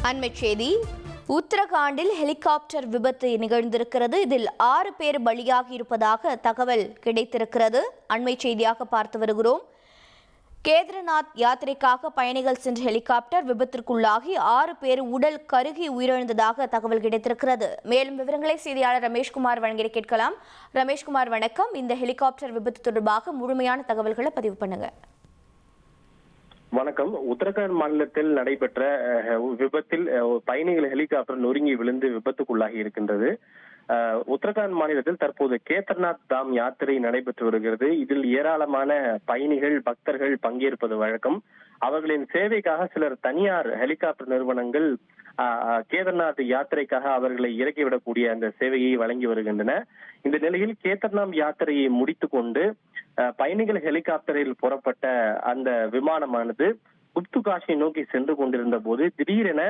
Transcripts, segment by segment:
அண்மைச் செய்தி. உத்தரகாண்டில் ஹெலிகாப்டர் விபத்து நிகழ்ந்திருக்கிறது. இதில் 6 பேர் பலியாகி இருப்பதாக தகவல் கிடைத்திருக்கிறது. அண்மைச் செய்தியாக பார்த்து வருகிறோம். கேதார்நாத் யாத்திரைக்காக பயணிகள் சென்ற ஹெலிகாப்டர் விபத்திற்குள்ளாகி 6 பேர் உடல் கருகி உயிரிழந்ததாக தகவல் கிடைத்திருக்கிறது. மேலும் விவரங்களை செய்தியாளர் ரமேஷ்குமார் வழங்கி கேட்கலாம். ரமேஷ்குமார், வணக்கம். இந்த ஹெலிகாப்டர் விபத்து தொடர்பாக முழுமையான தகவல்களை பதிவு பண்ணுங்க. வணக்கம். உத்தரகாண்ட் மாநிலத்தில் நடைபெற்ற விபத்தில் பயணிகள் ஹெலிகாப்டர் நொறுங்கி விழுந்து விபத்துக்குள்ளாகி இருக்கின்றது. உத்தரகாண்ட் மாநிலத்தில் தற்போது கேதார்நாத் தாம் யாத்திரை நடைபெற்று வருகிறது. இதில் ஏராளமான பயணிகள், பக்தர்கள் பங்கேற்பது வழக்கம். அவர்களின் சேவைக்காக சிலர் தனியார் ஹெலிகாப்டர் நிறுவனங்கள் கேதார்நாத் யாத்திரைக்காக அவர்களை இறக்கிவிடக்கூடிய அந்த சேவையை வழங்கி வருகின்றன. இந்த நிலையில் கேதார்நாத் யாத்திரையை முடித்துக் கொண்டு பயணிகள் ஹெலிகாப்டரில் புறப்பட்ட அந்த விமானமானது குப்துகாஷை நோக்கி சென்று கொண்டிருந்த போது திடீரென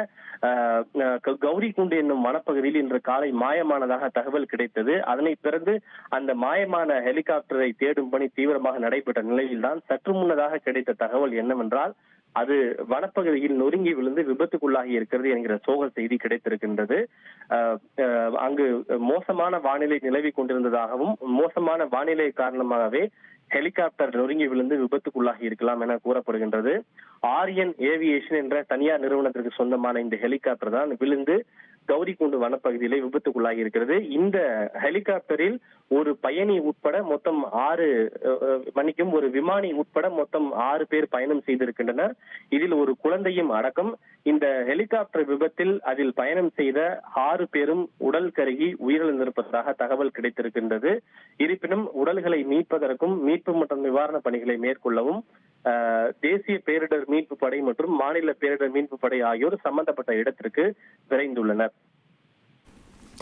கௌரிகுண்டு என்னும் வனப்பகுதியில் இன்று காலை மாயமானதாக தகவல் கிடைத்தது. அதனைத் தொடர்ந்து அந்த மாயமான ஹெலிகாப்டரை தேடும் பணி தீவிரமாக நடைபெற்ற நிலையில்தான் சற்று முன்னதாக கிடைத்த தகவல் என்னவென்றால் அது வனப்பகுதியில் நொறுங்கி விழுந்து விபத்துக்குள்ளாகி இருக்கிறது என்கிற சோக செய்தி கிடைத்திருக்கின்றது. அங்கு மோசமான வானிலை நிலவி கொண்டிருந்ததாகவும் மோசமான வானிலை காரணமாகவே ஹெலிகாப்டர் நொறுங்கி விழுந்து விபத்துக்குள்ளாகி இருக்கலாம் என கூறப்படுகின்றது. ஆரியன் ஏவியேஷன் என்ற தனியார் நிறுவனத்திற்கு சொந்தமான இந்த ஹெலிகாப்டர் தான் விழுந்து கௌரிகுண்டு வனப்பகுதியிலே விபத்துக்குள்ளாகி இருக்கிறது. இந்த ஹெலிகாப்டரில் ஒரு பயணி உட்பட மொத்தம் ஒரு விமானி உட்பட மொத்தம் 6 பேர் பயணம் செய்திருக்கின்றனர். இதில் ஒரு குழந்தையும் அடக்கம். இந்த ஹெலிகாப்டர் விபத்தில் அதில் பயணம் செய்த 6 பேரும் உடல் கருகி உயிரிழந்திருப்பதாக தகவல் கிடைத்திருக்கின்றது. இருப்பினும் உடல்களை மீட்பதற்கும் மீட்பு மற்றும் நிவாரண பணிகளை மேற்கொள்ளவும் தேசிய பேரிடர் மீட்பு படை மற்றும் மாநில பேரிடர் மீட்பு படை ஆகியோர் சம்பந்தப்பட்ட இடத்திற்கு விரைந்துள்ளனர்.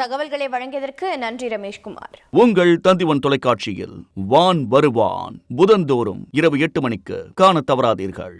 தகவல்களை வழங்கியதற்கு நன்றி ரமேஷ்குமார். உங்கள் தந்திவன் தொலைக்காட்சியில் வான் வருவான் புதன்தோறும் இரவு 8 மணிக்கு காண தவறாதீர்கள்.